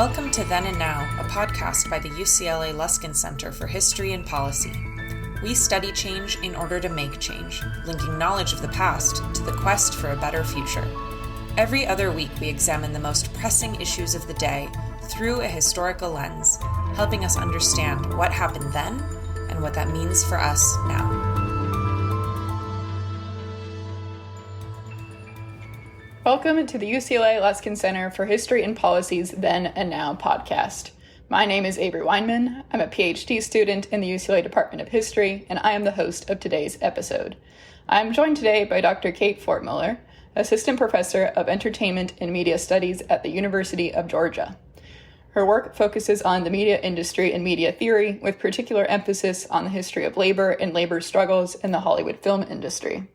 Welcome to Then and Now, a podcast by the UCLA Luskin Center for History and Policy. We study change in order to make change, linking knowledge of the past to the quest for a better future. Every other week, we examine the most pressing issues of the day through a historical lens, helping us understand what happened then and what that means for us now. Welcome to the UCLA Luskin Center for History and Policy's Then and Now podcast. My name is Avery Weinman. I'm a PhD student in the UCLA Department of History, and I am the host of today's episode. I'm joined today by Dr. Kate Fortmueller, Assistant Professor of Entertainment and Media Studies at the University of Georgia. Her work focuses on the media industry and media theory, with particular emphasis on the history of labor and labor struggles in the Hollywood film industry.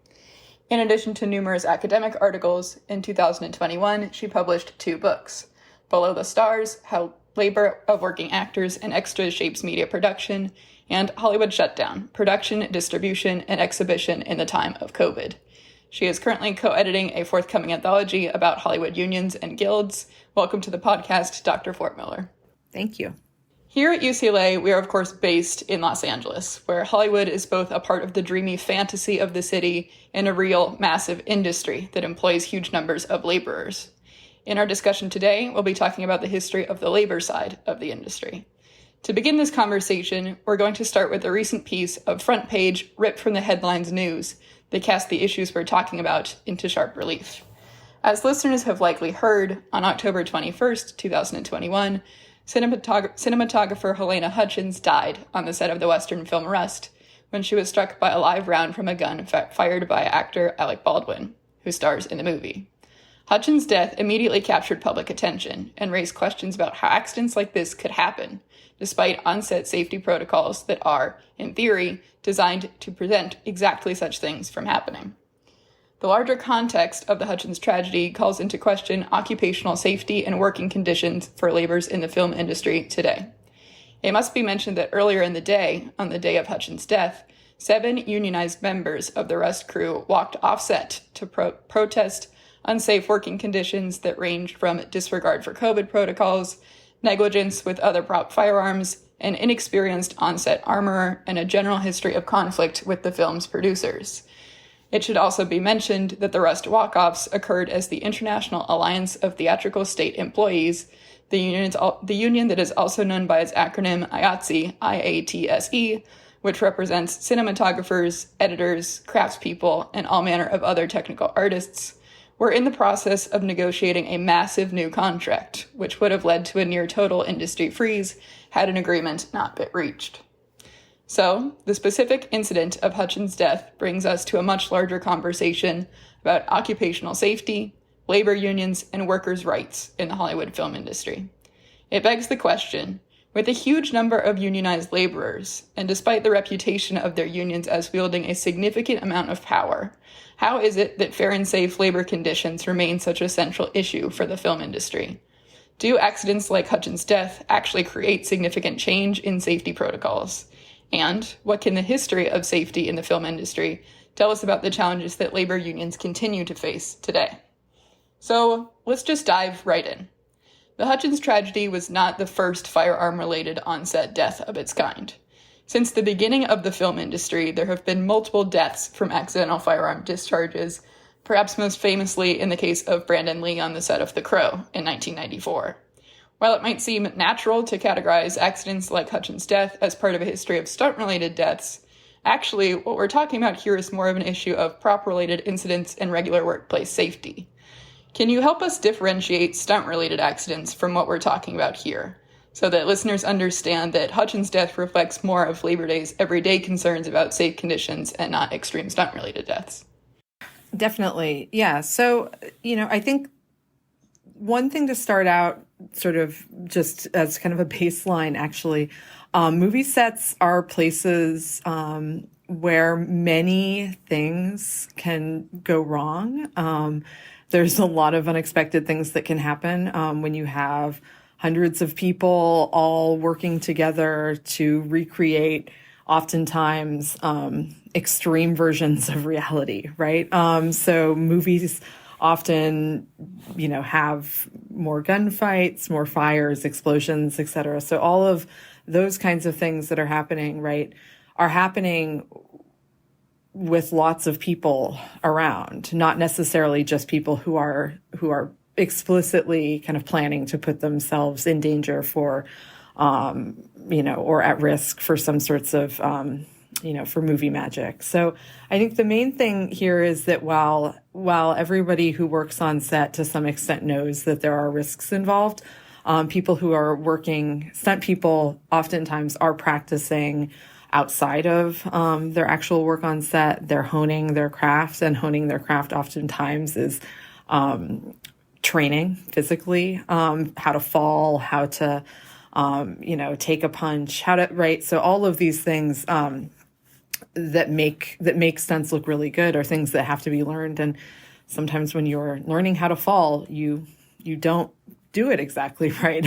In addition to numerous academic articles, in 2021, she published 2 books, Below the Stars, How Labor of Working Actors and Extras Shapes Media Production, and Hollywood Shutdown, Production, Distribution, and Exhibition in the Time of COVID. She is currently co-editing a forthcoming anthology about Hollywood unions and guilds. Welcome to the podcast, Dr. Fortmueller. Thank you. Here at UCLA, we are, of course, based in Los Angeles, where Hollywood is both a part of the dreamy fantasy of the city and a real, massive industry that employs huge numbers of laborers. In our discussion today, we'll be talking about the history of the labor side of the industry. To begin this conversation, we're going to start with a recent piece of front page, ripped from the headlines news that cast the issues we're talking about into sharp relief. As listeners have likely heard, on October 21st, 2021, cinematographer Halyna Hutchins died on the set of the Western film Rust when she was struck by a live round from a gun fired by actor Alec Baldwin, who stars in the movie. Hutchins' death immediately captured public attention and raised questions about how accidents like this could happen, despite on-set safety protocols that are, in theory, designed to prevent exactly such things from happening. The larger context of the Hutchins tragedy calls into question occupational safety and working conditions for laborers in the film industry today. It must be mentioned that earlier in the day, on the day of Hutchins' death, 7 unionized members of the Rust crew walked off set to protest unsafe working conditions that ranged from disregard for COVID protocols, negligence with other prop firearms, an inexperienced on-set armorer, and a general history of conflict with the film's producers. It should also be mentioned that the Rust walk-offs occurred as the International Alliance of Theatrical State Employees, the union that is also known by its acronym IATSE, IATSE, which represents cinematographers, editors, craftspeople, and all manner of other technical artists, were in the process of negotiating a massive new contract, which would have led to a near-total industry freeze had an agreement not been reached. So, the specific incident of Hutchins' death brings us to a much larger conversation about occupational safety, labor unions, and workers' rights in the Hollywood film industry. It begs the question, with a huge number of unionized laborers, and despite the reputation of their unions as wielding a significant amount of power, how is it that fair and safe labor conditions remain such a central issue for the film industry? Do accidents like Hutchins' death actually create significant change in safety protocols? And what can the history of safety in the film industry tell us about the challenges that labor unions continue to face today? So let's just dive right in. The Hutchins tragedy was not the first firearm-related on-set death of its kind. Since the beginning of the film industry, there have been multiple deaths from accidental firearm discharges, perhaps most famously in the case of Brandon Lee on the set of The Crow in 1994. While it might seem natural to categorize accidents like Hutchins' death as part of a history of stunt-related deaths, actually, what we're talking about here is more of an issue of prop-related incidents and regular workplace safety. Can you help us differentiate stunt-related accidents from what we're talking about here, so that listeners understand that Hutchins' death reflects more of Labor Day's everyday concerns about safe conditions and not extreme stunt-related deaths? Definitely. Yeah. So, I think one thing to start out sort of just as kind of a baseline, actually, movie sets are places where many things can go wrong. There's a lot of unexpected things that can happen when you have hundreds of people all working together to recreate oftentimes extreme versions of reality, right? So movies often, have more gunfights, more fires, explosions, et cetera. So all of those kinds of things that are happening, right, are happening with lots of people around, not necessarily just people who are explicitly kind of planning to put themselves in danger for, or at risk for some sorts of, for movie magic. So I think the main thing here is that while everybody who works on set to some extent knows that there are risks involved, people who are working, stunt people oftentimes are practicing outside of their actual work on set. They're honing their craft, and honing their craft oftentimes is training physically, how to fall, how to, take a punch, how to, right? So all of these things that make stunts look really good are things that have to be learned. And sometimes when you're learning how to fall, you don't do it exactly right,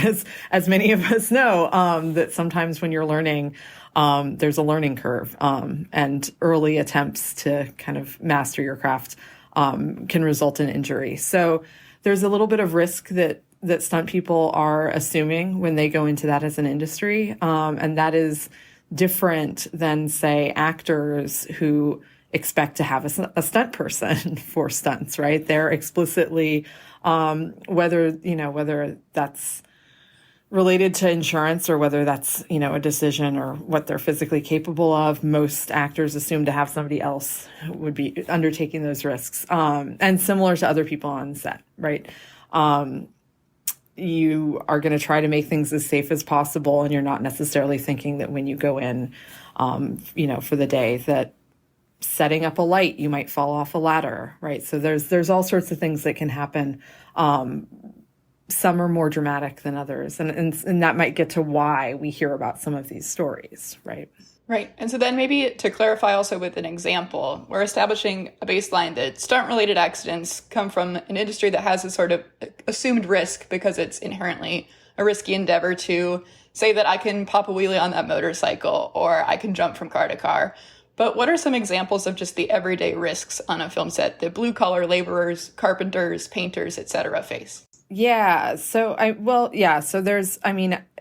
as many of us know, that sometimes when you're learning, there's a learning curve, and early attempts to kind of master your craft can result in injury. So there's a little bit of risk that stunt people are assuming when they go into that as an industry, and that is different than, say, actors who expect to have a stunt person for stunts, right? They're explicitly, whether that's related to insurance or whether that's, a decision or what they're physically capable of, most actors assume to have somebody else who would be undertaking those risks. And similar to other people on set, right? You are going to try to make things as safe as possible, and you're not necessarily thinking that when you go in, for the day, that setting up a light, you might fall off a ladder, right? So there's all sorts of things that can happen. Some are more dramatic than others, and that might get to why we hear about some of these stories, right? Right. And so then maybe to clarify also with an example, we're establishing a baseline that stunt-related accidents come from an industry that has a sort of assumed risk because it's inherently a risky endeavor to say that I can pop a wheelie on that motorcycle or I can jump from car to car. But what are some examples of just the everyday risks on a film set that blue-collar laborers, carpenters, painters, etc. face? Yeah. So there's,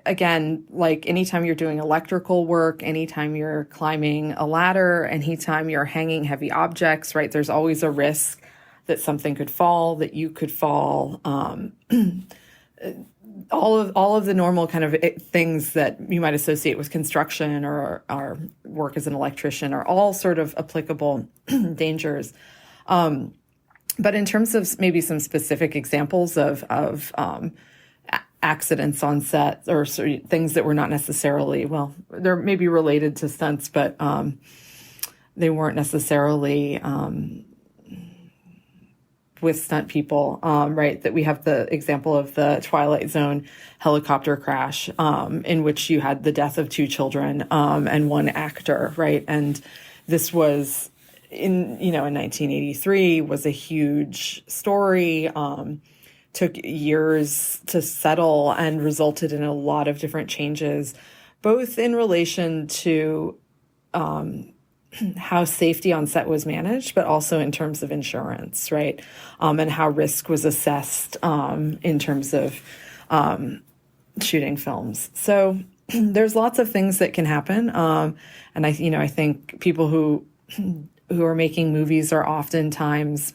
again, like anytime you're doing electrical work, anytime you're climbing a ladder, anytime you're hanging heavy objects, right? There's always a risk that something could fall, that you could fall. All of the normal kind of things that you might associate with construction or work as an electrician are all sort of applicable dangers. But in terms of maybe some specific examples of accidents on set or things that were not necessarily, well, they're maybe related to stunts, but they weren't necessarily with stunt people, right? That we have the example of the Twilight Zone helicopter crash, in which you had the death of 2 children and 1 actor, right? And this was in 1983 was a huge story, took years to settle and resulted in a lot of different changes, both in relation to how safety on set was managed, but also in terms of insurance, right? And how risk was assessed in terms of shooting films. So there's lots of things that can happen. And I think people who are making movies are oftentimes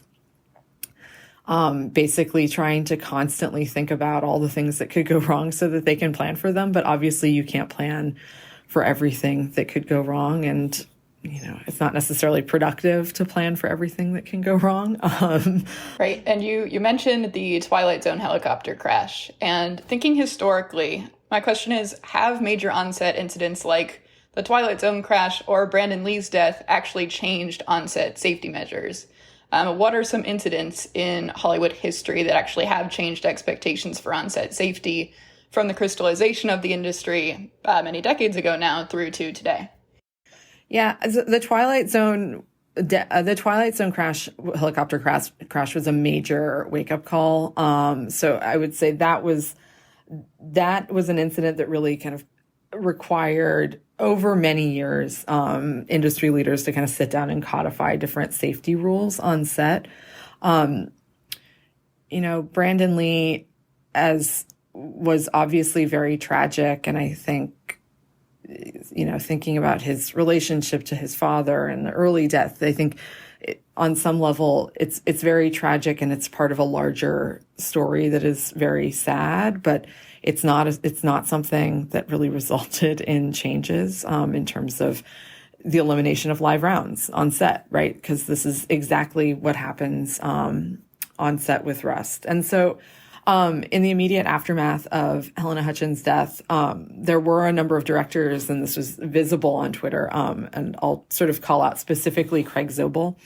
basically trying to constantly think about all the things that could go wrong so that they can plan for them. But obviously you can't plan for everything that could go wrong. And, it's not necessarily productive to plan for everything that can go wrong. Right. And you mentioned the Twilight Zone helicopter crash. And thinking historically, my question is, have major on-set incidents like the Twilight Zone crash or Brandon Lee's death actually changed on-set safety measures? What are some incidents in Hollywood history that actually have changed expectations for on-set safety from the crystallization of the industry many decades ago now through to today? Yeah, the Twilight Zone helicopter crash was a major wake-up call. So I would say that was an incident that really kind of required over many years industry leaders to kind of sit down and codify different safety rules on set. Brandon Lee was obviously very tragic. And I think, thinking about his relationship to his father and the early death, I think on some level it's very tragic, and it's part of a larger story that is very sad, but it's not something that really resulted in changes in terms of the elimination of live rounds on set, right? Because this is exactly what happens on set with Rust. And so in the immediate aftermath of Halyna Hutchins' death, there were a number of directors, and this was visible on Twitter, and I'll sort of call out specifically Craig Zobel,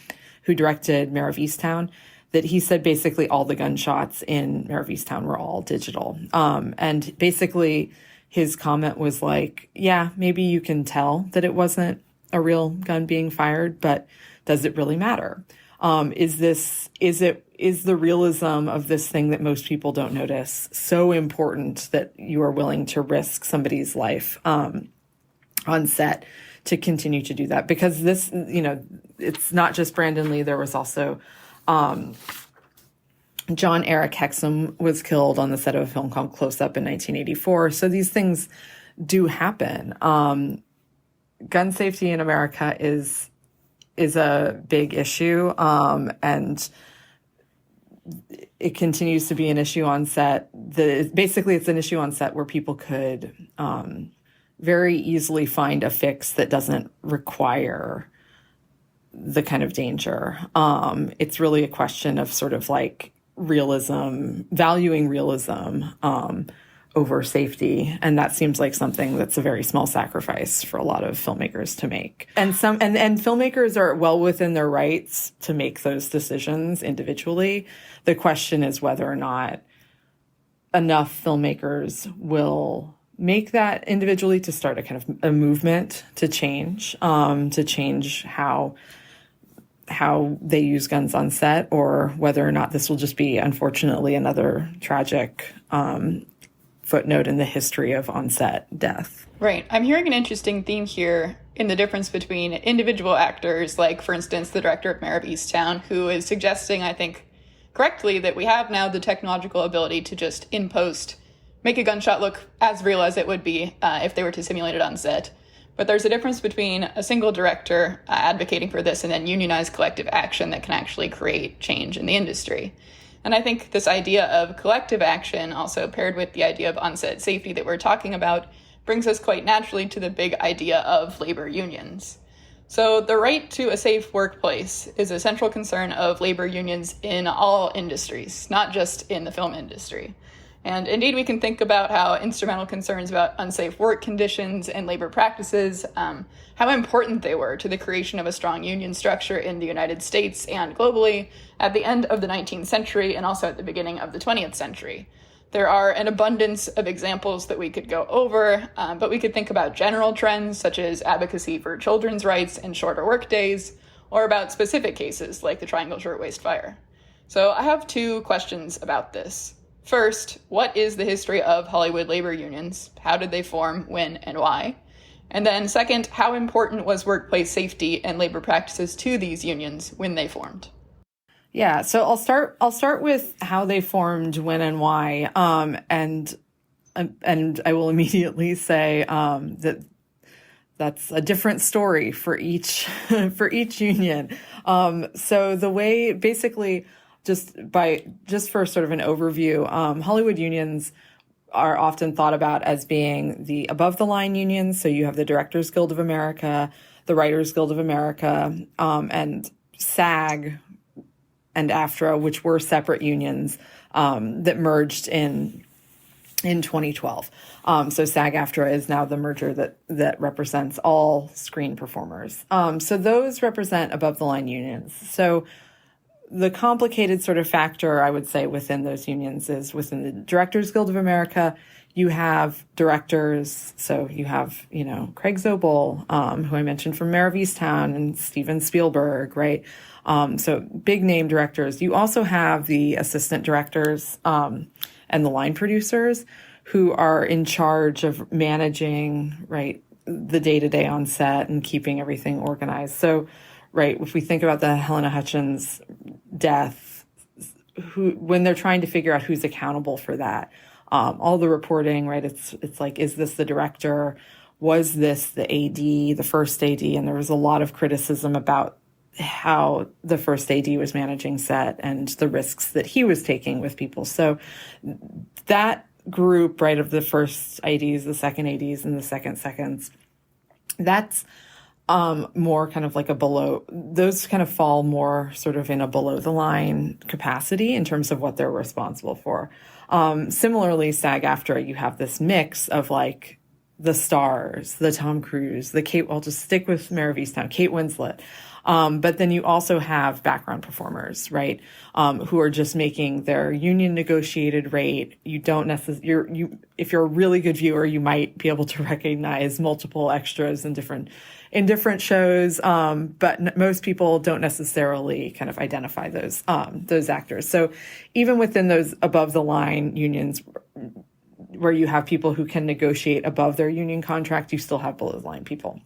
who directed Mare of Easttown, that he said basically all the gunshots in Mare of Easttown were all digital. And basically his comment was like, yeah, maybe you can tell that it wasn't a real gun being fired, but does it really matter? Is the realism of this thing that most people don't notice so important that you are willing to risk somebody's life on set to continue to do that? Because this, it's not just Brandon Lee. There was also John Eric Hexum was killed on the set of a film called Close Up in 1984. So these things do happen. Gun safety in America is a big issue, and it continues to be an issue on set. Basically, it's an issue on set where people could very easily find a fix that doesn't require the kind of danger. It's really a question of sort of like realism, valuing realism over safety. And that seems like something that's a very small sacrifice for a lot of filmmakers to make. And filmmakers are well within their rights to make those decisions individually. The question is whether or not enough filmmakers will make that individually to start a kind of a movement to change how they use guns on set, or whether or not this will just be, unfortunately, another tragic footnote in the history of on-set death. Right. I'm hearing an interesting theme here in the difference between individual actors, like, for instance, the director of Mare of Easttown, who is suggesting, I think, correctly, that we have now the technological ability to just, in post, make a gunshot look as real as it would be if they were to simulate it on set. But there's a difference between a single director advocating for this and then unionized collective action that can actually create change in the industry. And I think this idea of collective action, also paired with the idea of on-set safety that we're talking about, brings us quite naturally to the big idea of labor unions. So the right to a safe workplace is a central concern of labor unions in all industries, not just in the film industry. And indeed, we can think about how instrumental concerns about unsafe work conditions and labor practices, how important they were to the creation of a strong union structure in the United States and globally at the end of the 19th century and also at the beginning of the 20th century. There are an abundance of examples that we could go over, but we could think about general trends such as advocacy for children's rights and shorter work days, or about specific cases like the Triangle Shirtwaist Fire. So I have two questions about this. First, what is the history of Hollywood labor unions? How did they form, when, and why? And then second, how important was workplace safety and labor practices to these unions when they formed? Yeah, so I'll start with how they formed, when, and why, and I will immediately say that that's a different story for each union. So the way basically. Just for sort of an overview, Hollywood unions are often thought about as being the above-the-line unions. So you have the Directors Guild of America, the Writers Guild of America, and SAG and AFTRA, which were separate unions that merged in 2012. So SAG-AFTRA is now the merger that represents all screen performers. So those represent above-the-line unions. So the complicated sort of factor, I would say, within those unions is within the Directors Guild of America, you have directors. So you have, Craig Zobel, who I mentioned from Mare of Easttown, and Steven Spielberg, right? So big name directors. You also have the assistant directors and the line producers who are in charge of managing, right, the day-to-day on set and keeping everything organized. So, right, if we think about the Halyna Hutchins death, when they're trying to figure out who's accountable for that, all the reporting, right? It's like, is this the director? Was this the AD, the first AD? And there was a lot of criticism about how the first AD was managing set and the risks that he was taking with people. So that group, right, of the first ADs, the second ADs, and the second seconds, that's more kind of like those kind of fall more sort of in a below the line capacity in terms of what they're responsible for. Similarly, SAG-AFTRA, you have this mix of like the stars, the Tom Cruise, I'll just stick with Mare of Easttown, Kate Winslet. But then you also have background performers, right, who are just making their union negotiated rate. You don't necessarily, if you're a really good viewer, you might be able to recognize multiple extras in different shows. But most people don't necessarily kind of identify those actors. So even within those above the line unions, where you have people who can negotiate above their union contract, you still have below the line people.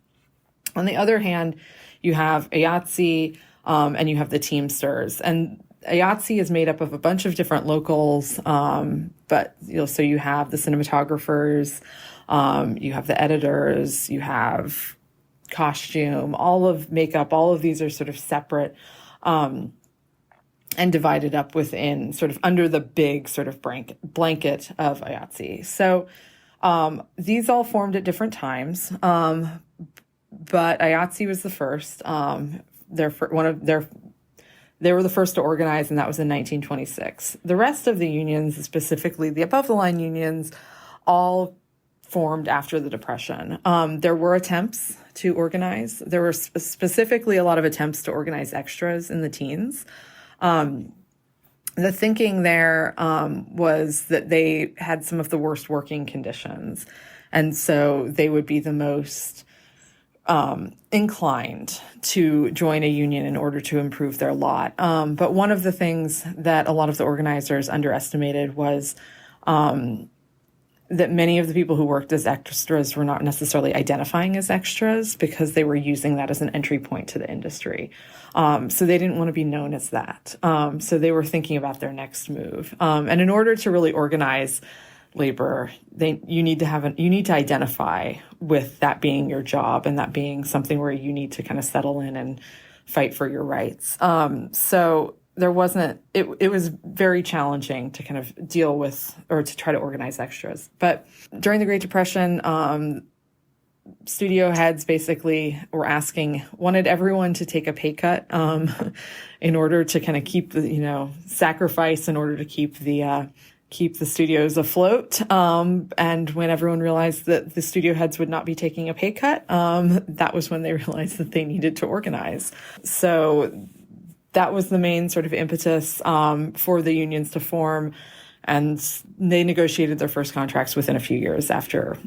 On the other hand, you have IATSE, and you have the Teamsters. And IATSE is made up of a bunch of different locals, but so you have the cinematographers, you have the editors, you have costume, all of makeup, all of these are sort of separate and divided up within sort of under the big sort of blanket of IATSE. So these all formed at different times. But IATSE was the first. They were the first to organize, and that was in 1926. The rest of the unions, specifically the above-the-line unions, all formed after the Depression. There were attempts to organize. There were specifically a lot of attempts to organize extras in the teens. The thinking there was that they had some of the worst working conditions, and so they would be the most inclined to join a union in order to improve their lot. But one of the things that a lot of the organizers underestimated was that many of the people who worked as extras were not necessarily identifying as extras because they were using that as an entry point to the industry. So they didn't want to be known as that. So they were thinking about their next move. And in order to really organize labor, you need to identify with that being your job and that being something where you need to kind of settle in and fight for your rights. So there wasn't, it was very challenging to kind of deal with or to try to organize extras. But during the Great Depression, studio heads basically wanted everyone to take a pay cut in order to kind of keep sacrifice in order to keep the studios afloat. And when everyone realized that the studio heads would not be taking a pay cut, that was when they realized that they needed to organize. So that was the main sort of impetus for the unions to form. And they negotiated their first contracts within a few years after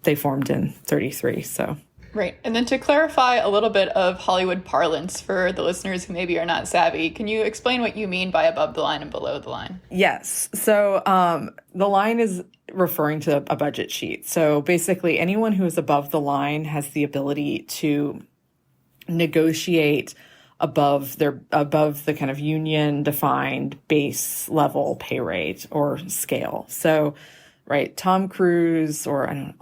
they formed in 1933. So. Right. And then to clarify a little bit of Hollywood parlance for the listeners who maybe are not savvy, can you explain what you mean by above the line and below the line? Yes. So the line is referring to a budget sheet. So basically anyone who is above the line has the ability to negotiate above the kind of union defined base level pay rate or scale. So right, Tom Cruise, or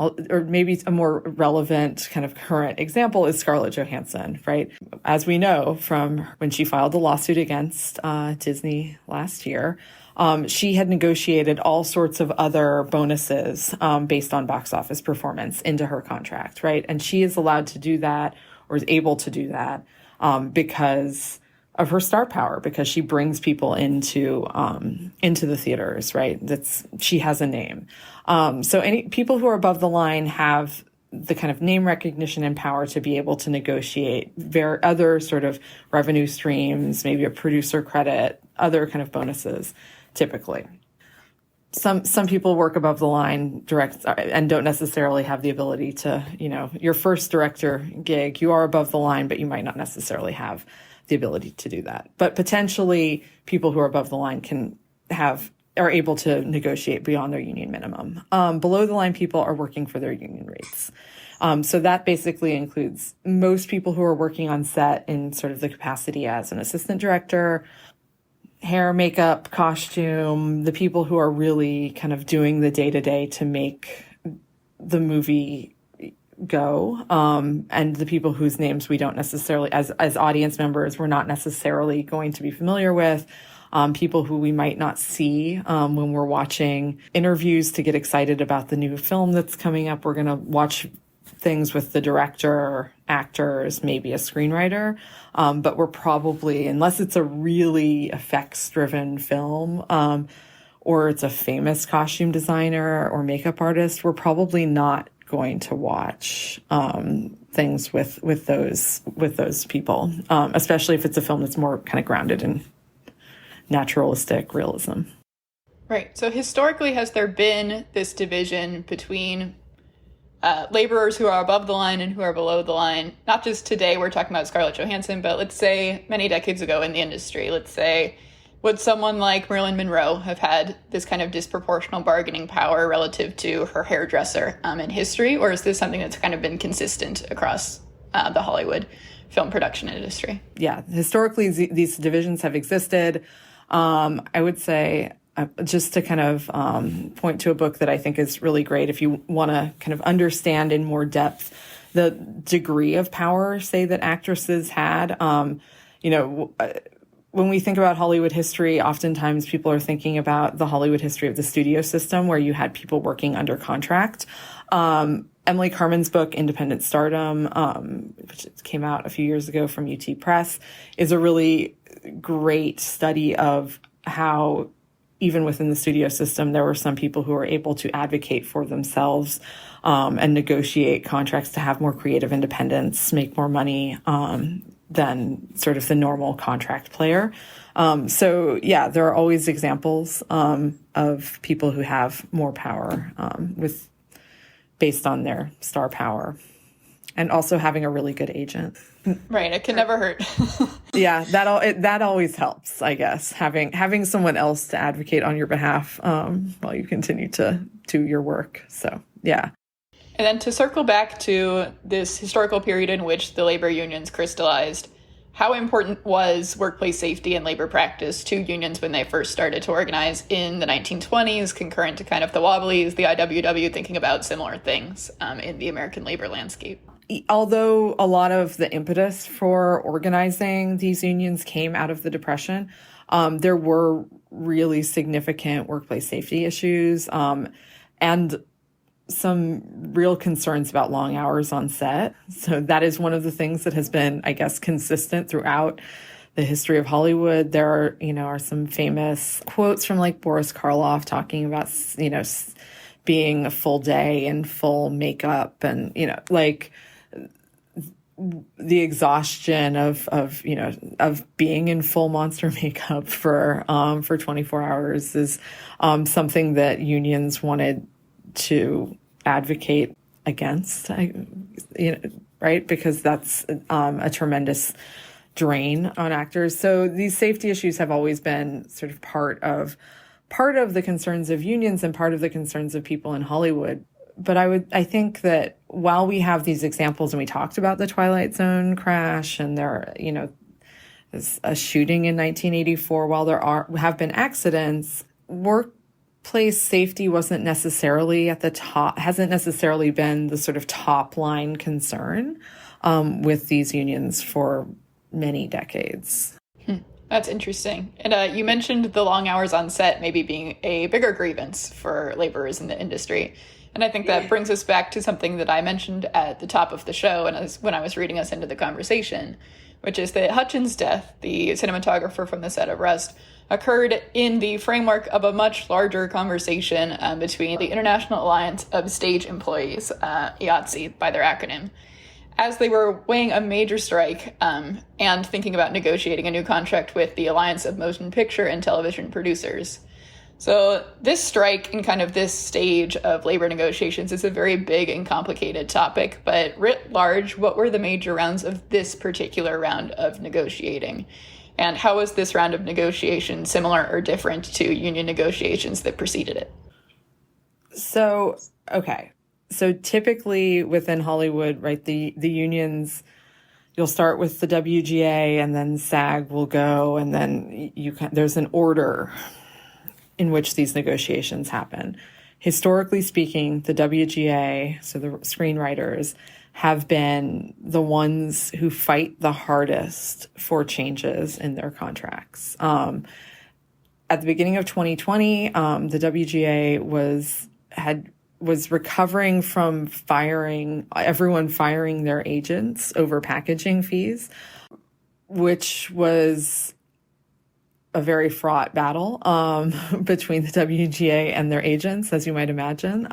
maybe a more relevant kind of current example is Scarlett Johansson, right? As we know from when she filed the lawsuit against Disney last year, she had negotiated all sorts of other bonuses based on box office performance into her contract, right? And she is allowed to do that, or is able to do that, because of her star power, because she brings people into the theaters, right? She has a name. So any people who are above the line have the kind of name recognition and power to be able to negotiate other sort of revenue streams, maybe a producer credit, other kind of bonuses, typically. Some people work above the line and don't necessarily have the ability to, your first director gig, you are above the line, but you might not necessarily have the ability to do that. But potentially people who are above the line are able to negotiate beyond their union minimum. Below the line people are working for their union rates. So that basically includes most people who are working on set in sort of the capacity as an assistant director, hair, makeup, costume, the people who are really kind of doing the day-to-day to make the movie go, and the people whose names we don't necessarily, as audience members, we're not necessarily going to be familiar with, people who we might not see when we're watching interviews to get excited about the new film that's coming up. We're going to watch things with the director, actors, maybe a screenwriter, but we're probably, unless it's a really effects-driven film, or it's a famous costume designer or makeup artist, we're probably not going to watch things with those people, especially if it's a film that's more kind of grounded in naturalistic realism. Right. So historically, has there been this division between laborers who are above the line and who are below the line? Not just today, we're talking about Scarlett Johansson, but let's say many decades ago in the industry, let's say, would someone like Marilyn Monroe have had this kind of disproportional bargaining power relative to her hairdresser in history? Or is this something that's kind of been consistent across the Hollywood film production industry? Yeah, historically, these divisions have existed. I would say, just to kind of point to a book that I think is really great, if you want to kind of understand in more depth the degree of power, say, that actresses had, when we think about Hollywood history, oftentimes people are thinking about the Hollywood history of the studio system, where you had people working under contract. Emily Carmen's book, Independent Stardom, which came out a few years ago from UT Press, is a really great study of how, even within the studio system, there were some people who were able to advocate for themselves and negotiate contracts to have more creative independence, make more money than sort of the normal contract player. So yeah, there are always examples of people who have more power based on their star power, and also having a really good agent. Right, it can never hurt. Yeah, that always helps, I guess. Having someone else to advocate on your behalf while you continue to do your work. So yeah. And then to circle back to this historical period in which the labor unions crystallized, how important was workplace safety and labor practice to unions when they first started to organize in the 1920s, concurrent to kind of the Wobblies, the IWW, thinking about similar things in the American labor landscape? Although a lot of the impetus for organizing these unions came out of the Depression, there were really significant workplace safety issues and some real concerns about long hours on set. So that is one of the things that has been, I guess, consistent throughout the history of Hollywood. There are some famous quotes from like Boris Karloff talking about, being a full day in full makeup and, like the exhaustion of being in full monster makeup for 24 hours is something that unions wanted to advocate against, right? Because that's a tremendous drain on actors. So these safety issues have always been sort of part of the concerns of unions and part of the concerns of people in Hollywood. But I think that while we have these examples, and we talked about the Twilight Zone crash, and there's a shooting in 1984, while there have been accidents, workplace safety wasn't necessarily at the top, hasn't necessarily been the sort of top line concern with these unions for many decades. That's interesting. And you mentioned the long hours on set maybe being a bigger grievance for laborers in the industry. And I think that brings us back to something that I mentioned at the top of the show and when I was reading us into the conversation, which is that Hutchins' death, the cinematographer from the set of Rust, occurred in the framework of a much larger conversation between the International Alliance of Stage Employees, IATSE by their acronym, as they were weighing a major strike and thinking about negotiating a new contract with the Alliance of Motion Picture and Television Producers. So this strike and kind of this stage of labor negotiations is a very big and complicated topic, but writ large, what were the major rounds of this particular round of negotiating? And how was this round of negotiation similar or different to union negotiations that preceded it? So typically within Hollywood, right, the unions you'll start with the WGA, and then SAG will go, and then there's an order in which these negotiations happen. Historically speaking, the WGA, so the screenwriters, have been the ones who fight the hardest for changes in their contracts. At the beginning of 2020, the WGA was recovering from everyone firing their agents over packaging fees, which was a very fraught battle between the WGA and their agents, as you might imagine,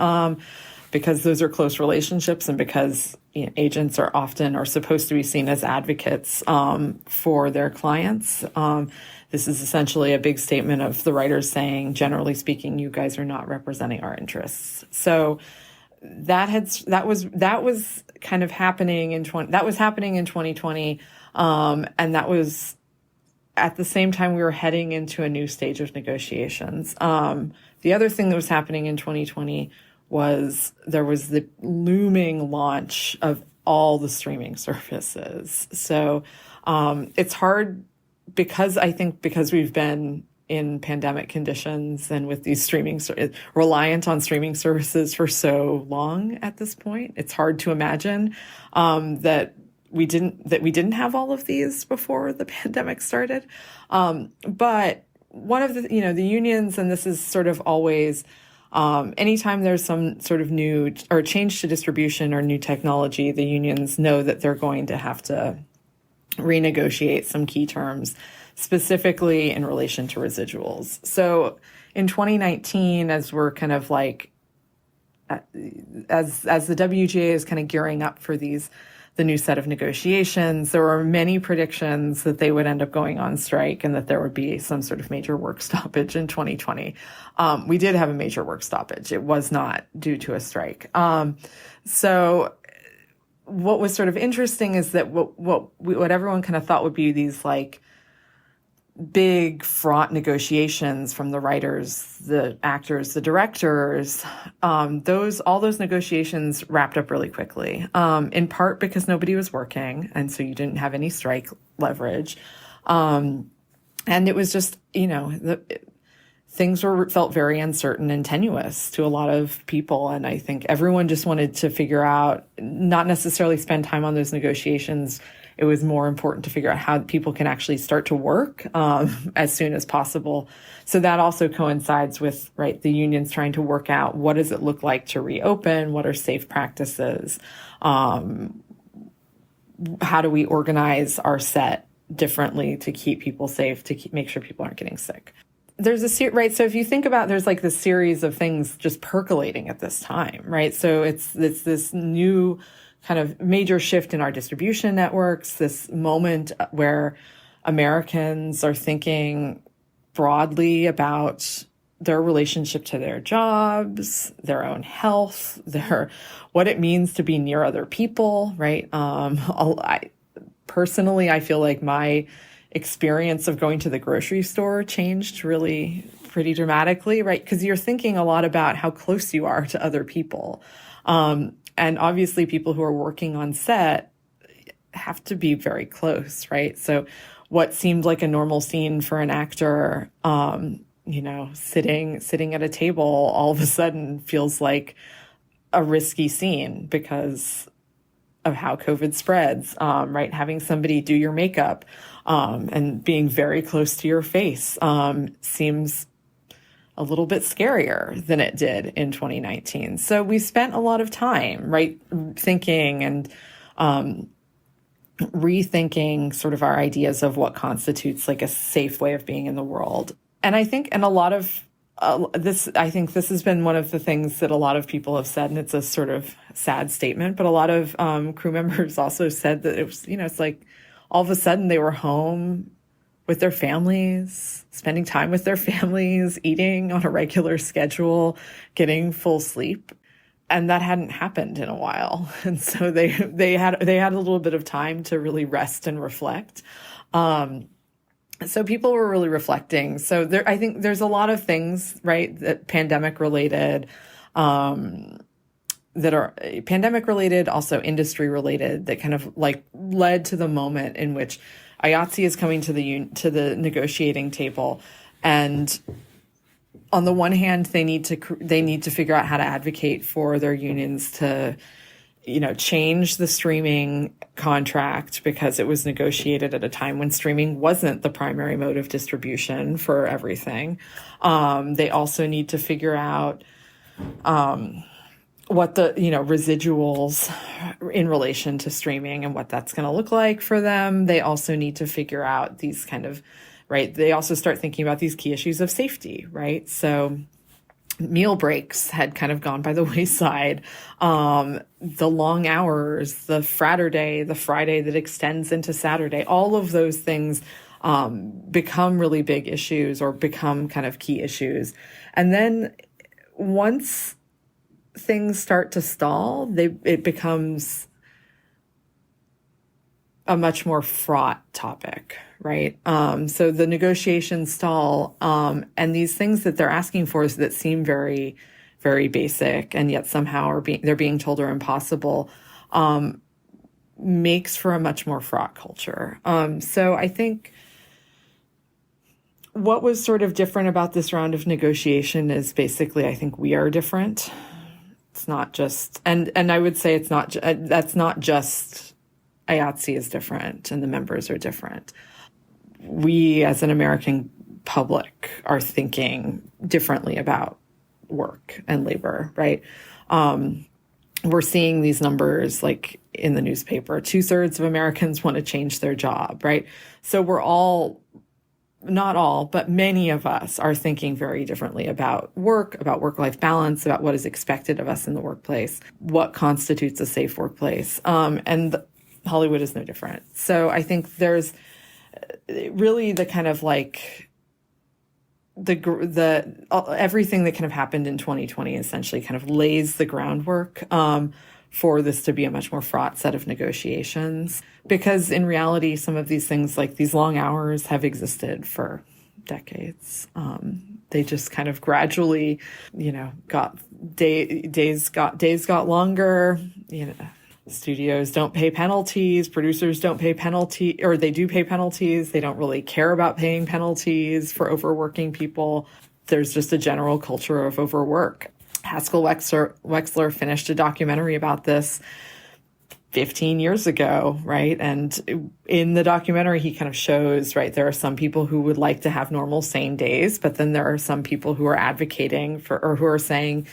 because those are close relationships, and because agents are supposed to be seen as advocates for their clients. This is essentially a big statement of the writers saying, generally speaking, you guys are not representing our interests. So that was kind of happening in 2020, and that was at the same time we were heading into a new stage of negotiations. The other thing that was happening in 2020 was there was the looming launch of all the streaming services. So it's hard because we've been in pandemic conditions and with these reliant on streaming services for so long at this point, it's hard to imagine that we didn't have all of these before the pandemic started. But one of the unions, and this is sort of always, anytime there's some sort of new or change to distribution or new technology, the unions know that they're going to have to renegotiate some key terms, specifically in relation to residuals. So in 2019, as we're kind of like, as the WGA is kind of gearing up for the new set of negotiations, there were many predictions that they would end up going on strike and that there would be some sort of major work stoppage in 2020. We did have a major work stoppage. It was not due to a strike. So what was sort of interesting is that what everyone kind of thought would be these like big fraught negotiations from the writers, the actors, the directors, all those negotiations wrapped up really quickly, in part because nobody was working, and so you didn't have any strike leverage. And it was just, things felt very uncertain and tenuous to a lot of people. And I think everyone just wanted to figure out, not necessarily spend time on those negotiations. It was more important to figure out how people can actually start to work as soon as possible. So that also coincides with, the unions trying to work out what does it look like to reopen? What are safe practices? How do we organize our set differently to keep people safe, to make sure people aren't getting sick? There's so if you think about, there's like this series of things just percolating at this time, right? So it's this new kind of major shift in our distribution networks, this moment where Americans are thinking broadly about their relationship to their jobs, their own health, what it means to be near other people, right? Personally, I feel like my experience of going to the grocery store changed really pretty dramatically, right? Because you're thinking a lot about how close you are to other people. And obviously people who are working on set have to be very close, right? So what seemed like a normal scene for an actor, sitting at a table all of a sudden feels like a risky scene because of how COVID spreads, right? Having somebody do your makeup and being very close to your face seems a little bit scarier than it did in 2019. So we spent a lot of time, right, thinking and rethinking sort of our ideas of what constitutes like a safe way of being in the world. And I think, and a lot of this has been one of the things that a lot of people have said, and it's a sort of sad statement, but a lot of crew members also said that it was, it's like all of a sudden they were home with their families, spending time with their families, eating on a regular schedule, getting full sleep. And that hadn't happened in a while. And so they had a little bit of time to really rest and reflect. So people were really reflecting. So I think there's a lot of things, right, that pandemic related, that are pandemic related, also industry related, that kind of like led to the moment in which IATSE is coming to the negotiating table. And on the one hand, they need to figure out how to advocate for their unions to, change the streaming contract, because it was negotiated at a time when streaming wasn't the primary mode of distribution for everything. They also need to figure out what the, residuals in relation to streaming and what that's going to look like for them. They also need to figure out these kind of, right. They also start thinking about these key issues of safety, right? So meal breaks had kind of gone by the wayside. The long hours, the Fraturday, the Friday that extends into Saturday, all of those things become really big issues, or become kind of key issues. And then once things start to stall, it becomes a much more fraught topic, right? So the negotiations stall, and these things that they're asking for that seem very, very basic, and yet somehow they're being told are impossible, makes for a much more fraught culture. So I think what was sort of different about this round of negotiation is basically, I think we are different. It's not just, and I would say it's not, that's not just IATSE is different and the members are different. We as an American public are thinking differently about work and labor, right? We're seeing these numbers like in the newspaper. 2/3 of Americans want to change their job, right? So we're all, not all, but many of us are thinking very differently about work, about work-life balance, about what is expected of us in the workplace, what constitutes a safe workplace. And Hollywood is no different. So I think there's really the kind of like the everything that kind of happened in 2020 essentially kind of lays the groundwork for this to be a much more fraught set of negotiations. Because in reality, some of these things, like these long hours, have existed for decades. They just kind of gradually, got days got longer. Studios don't pay penalties, producers don't pay penalty, or they do pay penalties. They don't really care about paying penalties for overworking people. There's just a general culture of overwork. Haskell Wexler finished a documentary about this 15 years ago, right? And in the documentary, he kind of shows, right, there are some people who would like to have normal, sane days, but then there are some people who are advocating for, or who are saying,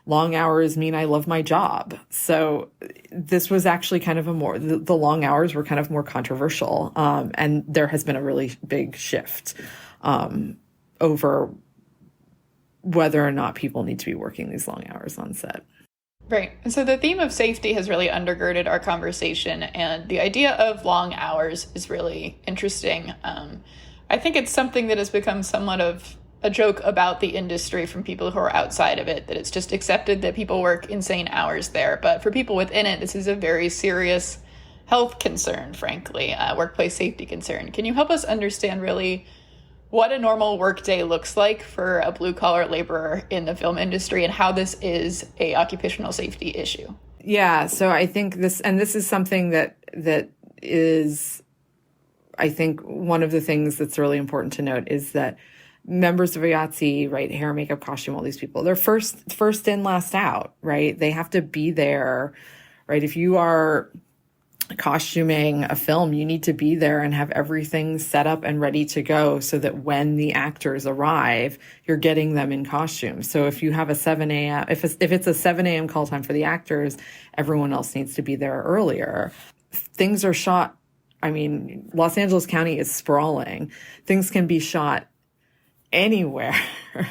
long hours mean I love my job. So this was actually kind of the long hours were kind of more controversial. And there has been a really big shift over whether or not people need to be working these long hours on set. Right. And so the theme of safety has really undergirded our conversation, and the idea of long hours is really interesting. I think it's something that has become somewhat of a joke about the industry from people who are outside of it, that it's just accepted that people work insane hours there. But for people within it, this is a very serious health concern, frankly, workplace safety concern. Can you help us understand really what a normal workday looks like for a blue-collar laborer in the film industry, and how this is a occupational safety issue? Yeah, so I think this is something that is, I think one of the things that's really important to note is that members of IATSE, right, hair, makeup, costume, all these people, they're first in, last out, right? They have to be there, right? If you are costuming a film, you need to be there and have everything set up and ready to go so that when the actors arrive, you're getting them in costume. So if you have a 7 a.m., if it's a 7 a.m. call time for the actors, everyone else needs to be there earlier. Things are shot. I mean, Los Angeles County is sprawling. Things can be shot anywhere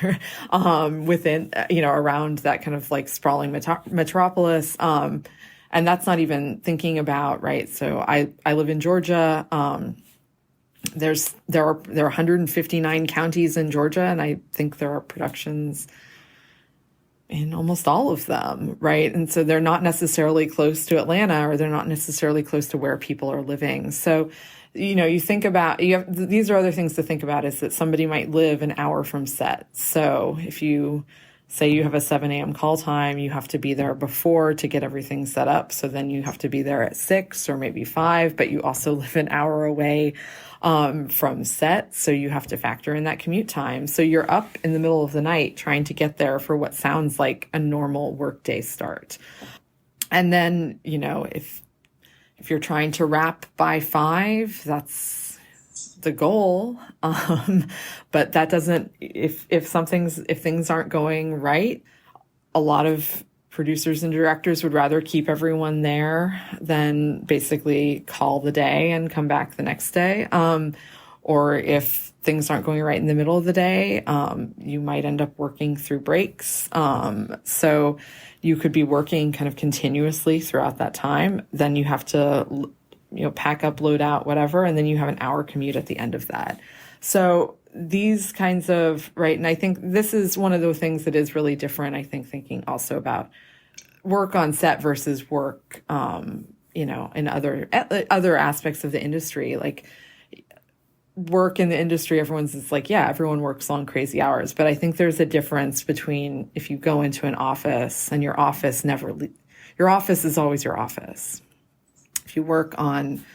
within, around that kind of like sprawling metropolis. And that's not even thinking about, right? So I live in Georgia. There are 159 counties in Georgia, and I think there are productions in almost all of them, right? And so they're not necessarily close to Atlanta, or they're not necessarily close to where people are living. So, you think about, these are other things to think about, is that somebody might live an hour from set. So if you say you have a 7 a.m. call time, you have to be there before to get everything set up. So then you have to be there at 6 or maybe 5, but you also live an hour away from set. So you have to factor in that commute time. So you're up in the middle of the night trying to get there for what sounds like a normal workday start. And then, if you're trying to wrap by 5, that's the goal. But that doesn't, if things aren't going right, a lot of producers and directors would rather keep everyone there than basically call the day and come back the next day. Or if things aren't going right in the middle of the day, you might end up working through breaks. So you could be working kind of continuously throughout that time. Then you have to, pack up, load out, whatever, and then you have an hour commute at the end of that. So these kinds of, right, and I think this is one of the things that is really different, I think, thinking also about work on set versus work, in other aspects of the industry. Like work in the industry, everyone works long, crazy hours. But I think there's a difference between if you go into an office and your office is always your office. If you work on,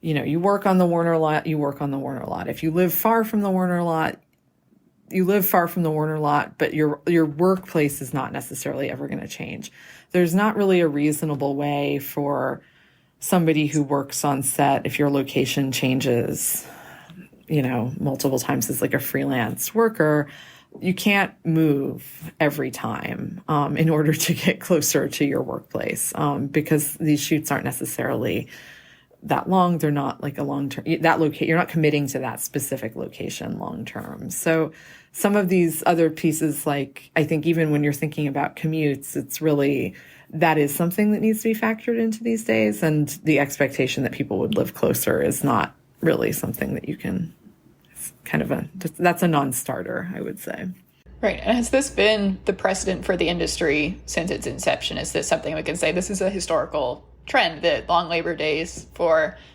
you work on the Warner lot, you work on the Warner lot. If you live far from the Warner lot, you live far from the Warner lot, but your workplace is not necessarily ever going to change. There's not really a reasonable way for somebody who works on set, if your location changes, multiple times as like a freelance worker, you can't move every time in order to get closer to your workplace because these shoots aren't necessarily that long. They're not like a long-term, you're not committing to that specific location long-term. So some of these other pieces, like I think even when you're thinking about commutes, it's really, that is something that needs to be factored into these days. And the expectation that people would live closer is not really something that you can, that's a non-starter, I would say. Right. And has this been the precedent for the industry since its inception? Is this something we can say this is a historical trend, that long labor days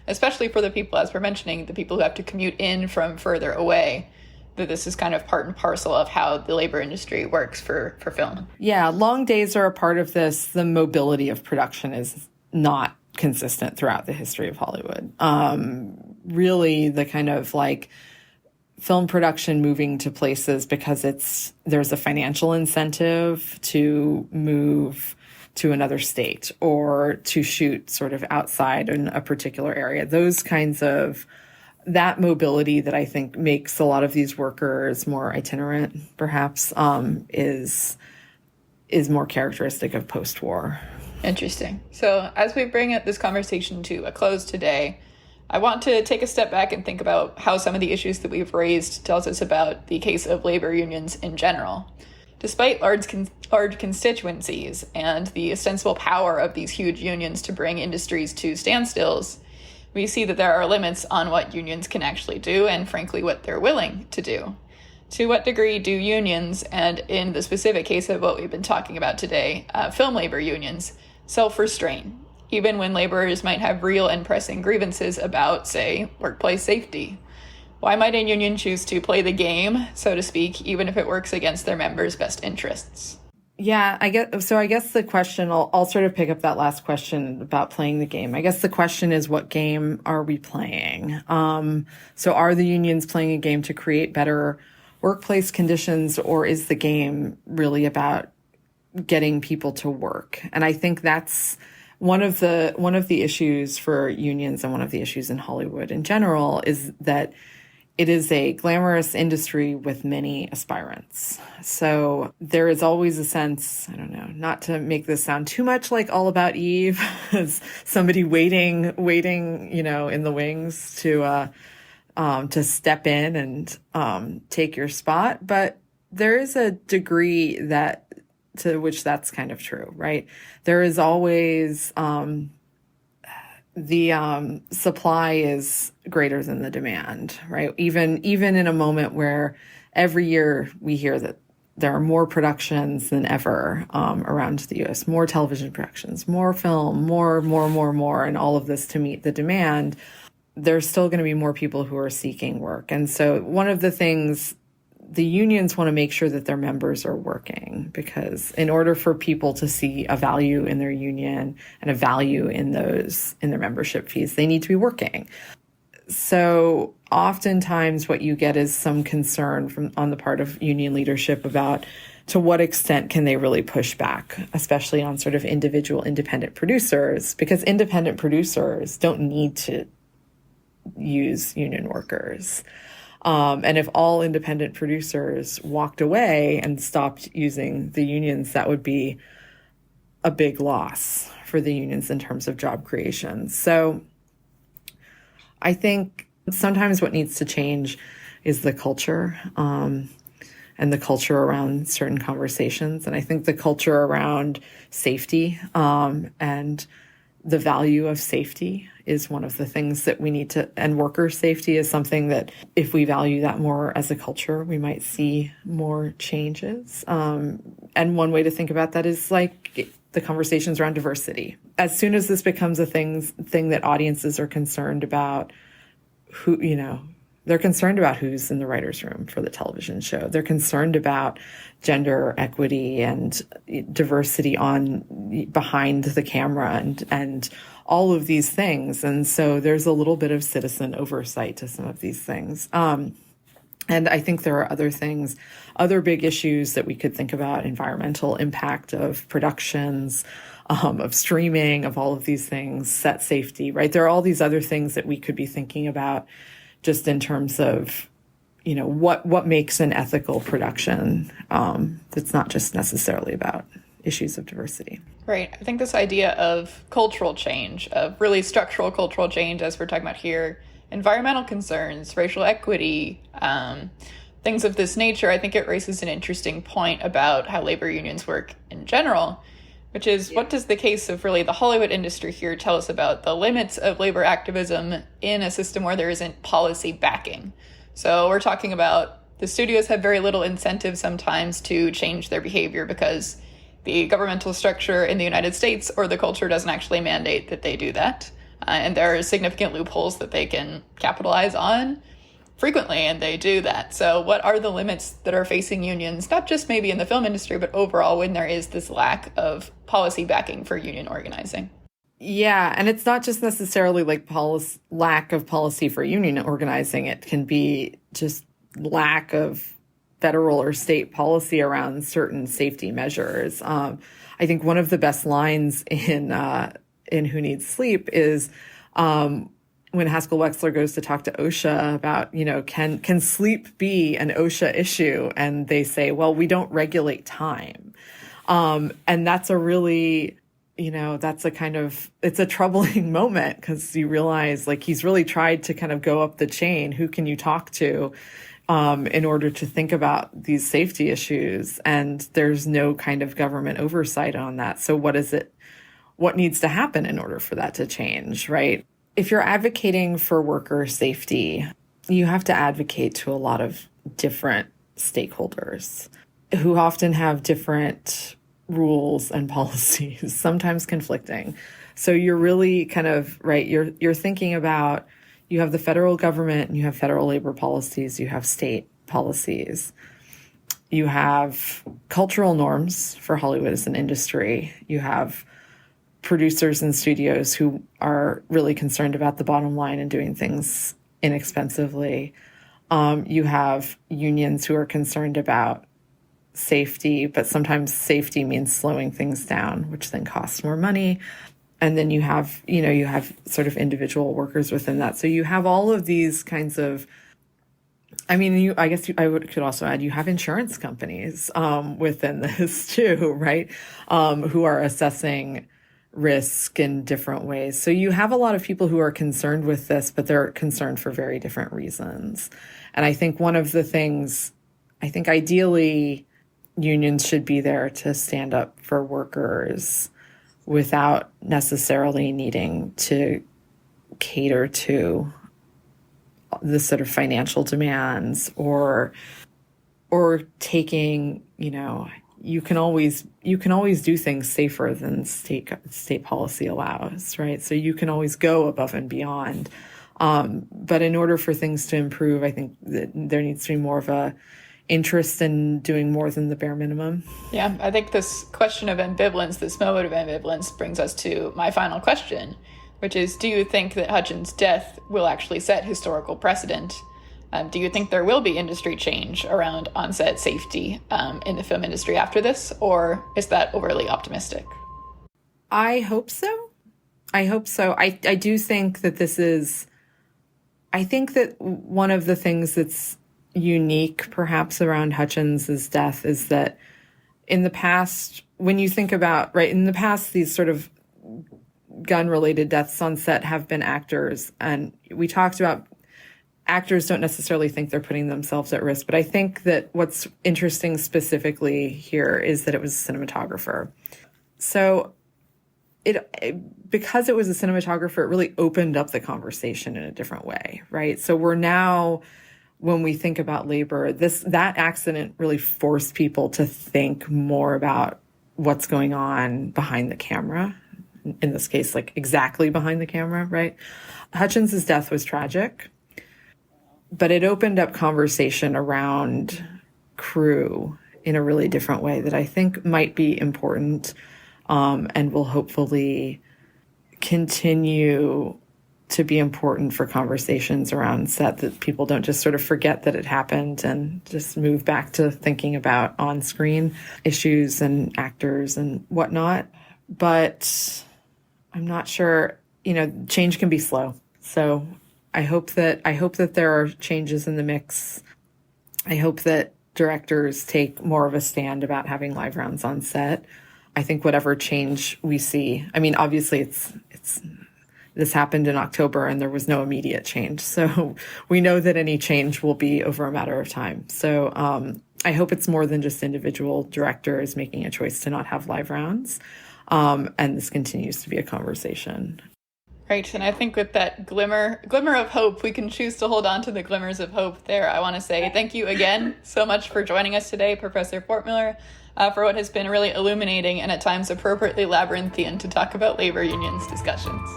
especially for the people, as we're mentioning, the people who have to commute in from further away, that this is kind of part and parcel of how the labor industry works for film? Yeah, long days are a part of this. The mobility of production is not consistent throughout the history of Hollywood. Really, the kind of like film production moving to places because there's a financial incentive to move to another state or to shoot sort of outside in a particular area. Those kinds of, that mobility that I think makes a lot of these workers more itinerant, perhaps, is more characteristic of post-war. Interesting. So as we bring this conversation to a close today, I want to take a step back and think about how some of the issues that we've raised tells us about the case of labor unions in general. Despite large constituencies and the ostensible power of these huge unions to bring industries to standstills, we see that there are limits on what unions can actually do and, frankly, what they're willing to do. To what degree do unions, and in the specific case of what we've been talking about today, film labor unions, self-restrain, even when laborers might have real and pressing grievances about, say, workplace safety? Why might a union choose to play the game, so to speak, even if it works against their members' best interests? Yeah, I guess the question, I'll sort of pick up that last question about playing the game. I guess the question is, what game are we playing? So are the unions playing a game to create better workplace conditions, or is the game really about getting people to work? And I think that's one of the issues for unions, and one of the issues in Hollywood in general, is that it is a glamorous industry with many aspirants. So there is always a sense, I don't know, not to make this sound too much like All About Eve, as somebody waiting, in the wings to step in and take your spot. But there is a degree to which that's kind of true, right? There is always the supply is greater than the demand, right? Even in a moment where every year we hear that there are more productions than ever around the U.S., more television productions, more film, more, and all of this to meet the demand, there's still going to be more people who are seeking work. And so one of the things the unions want to make sure that their members are working, because in order for people to see a value in their union and a value in their membership fees, they need to be working. So oftentimes what you get is some concern on the part of union leadership about to what extent can they really push back, especially on sort of individual independent producers, because independent producers don't need to use union workers. And if all independent producers walked away and stopped using the unions, that would be a big loss for the unions in terms of job creation. So I think sometimes what needs to change is the culture, and the culture around certain conversations. And I think the culture around safety, and the value of safety is one of the things that we need to, and worker safety is something that if we value that more as a culture, we might see more changes. And one way to think about that is like the conversations around diversity. As soon as this becomes a thing that audiences are concerned about, they're concerned about who's in the writer's room for the television show. They're concerned about gender equity and diversity behind the camera and all of these things. And so there's a little bit of citizen oversight to some of these things. And I think there are other big issues that we could think about: environmental impact of productions, of streaming, of all of these things, set safety, right? There are all these other things that we could be thinking about just in terms of, what makes an ethical production, that's not just necessarily about issues of diversity. Right. I think this idea of cultural change, of really structural cultural change, as we're talking about here, environmental concerns, racial equity, things of this nature, I think it raises an interesting point about how labor unions work in general, which is, what does the case of really the Hollywood industry here tell us about the limits of labor activism in a system where there isn't policy backing? So we're talking about the studios have very little incentive sometimes to change their behavior because the governmental structure in the United States or the culture doesn't actually mandate that they do that. And there are significant loopholes that they can capitalize on frequently, and they do that. So what are the limits that are facing unions, not just maybe in the film industry, but overall when there is this lack of policy backing for union organizing? Yeah, and it's not just necessarily like lack of policy for union organizing. It can be just lack of federal or state policy around certain safety measures. I think one of the best lines in Who Needs Sleep is when Haskell Wexler goes to talk to OSHA about, can sleep be an OSHA issue? And they say, well, we don't regulate time. And that's a really, it's a troubling moment, because you realize like he's really tried to kind of go up the chain. Who can you talk to in order to think about these safety issues? And there's no kind of government oversight on that. So what needs to happen in order for that to change, right? If you're advocating for worker safety, you have to advocate to a lot of different stakeholders who often have different rules and policies, sometimes conflicting. So you're really kind of, right, you're thinking about, you have the federal government and you have federal labor policies, you have state policies, you have cultural norms for Hollywood as an industry, you have producers and studios who are really concerned about the bottom line and doing things inexpensively. You have unions who are concerned about safety, but sometimes safety means slowing things down, which then costs more money. And then you have sort of individual workers within that. So you have all of these kinds of, I could also add, you have insurance companies within this too, right? Who are assessing risk in different ways. So you have a lot of people who are concerned with this, but they're concerned for very different reasons. And I think one of the things, ideally unions should be there to stand up for workers without necessarily needing to cater to the sort of financial demands or taking, you can always do things safer than state policy allows, right? So you can always go above and beyond. But in order for things to improve, I think that there needs to be more of a interest in doing more than the bare minimum. Yeah, I think this question of ambivalence, this moment of ambivalence, brings us to my final question, which is, do you think that Hutchins' death will actually set historical precedent? Do you think there will be industry change around on-set safety in the film industry after this, or is that overly optimistic? I hope so. I do think that I think that one of the things that's unique perhaps around Hutchins' death is that in the past, when you think about, right, in the past, these sort of gun-related deaths on set have been actors. And we talked about actors don't necessarily think they're putting themselves at risk. But I think that what's interesting specifically here is that it was a cinematographer. So because it was a cinematographer, it really opened up the conversation in a different way, right? So we're now, when we think about labor, that accident really forced people to think more about what's going on behind the camera. In this case, like exactly behind the camera, right? Hutchins' death was tragic, but it opened up conversation around crew in a really different way that I think might be important, and will hopefully continue to be important for conversations around set, that people don't just sort of forget that it happened and just move back to thinking about on-screen issues and actors and whatnot. But I'm not sure, change can be slow. So I hope that there are changes in the mix. I hope that directors take more of a stand about having live rounds on set. I think whatever change we see, I mean, obviously this happened in October and there was no immediate change. So we know that any change will be over a matter of time. So I hope it's more than just individual directors making a choice to not have live rounds. And this continues to be a conversation. Right, and I think with that glimmer of hope, we can choose to hold on to the glimmers of hope there. I want to say thank you again so much for joining us today, Professor Fortmueller, for what has been really illuminating and at times appropriately labyrinthian to talk about labor unions discussions.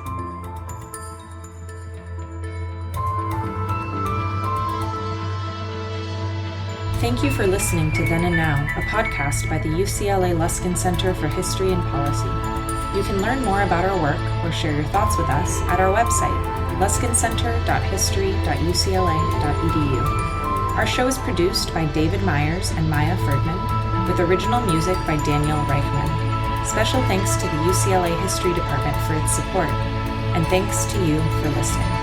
Thank you for listening to Then and Now, a podcast by the UCLA Luskin Center for History and Policy. You can learn more about our work or share your thoughts with us at our website, luskincenter.history.ucla.edu. Our show is produced by David Myers and Maya Ferdman, with original music by Daniel Reichman. Special thanks to the UCLA History Department for its support, and thanks to you for listening.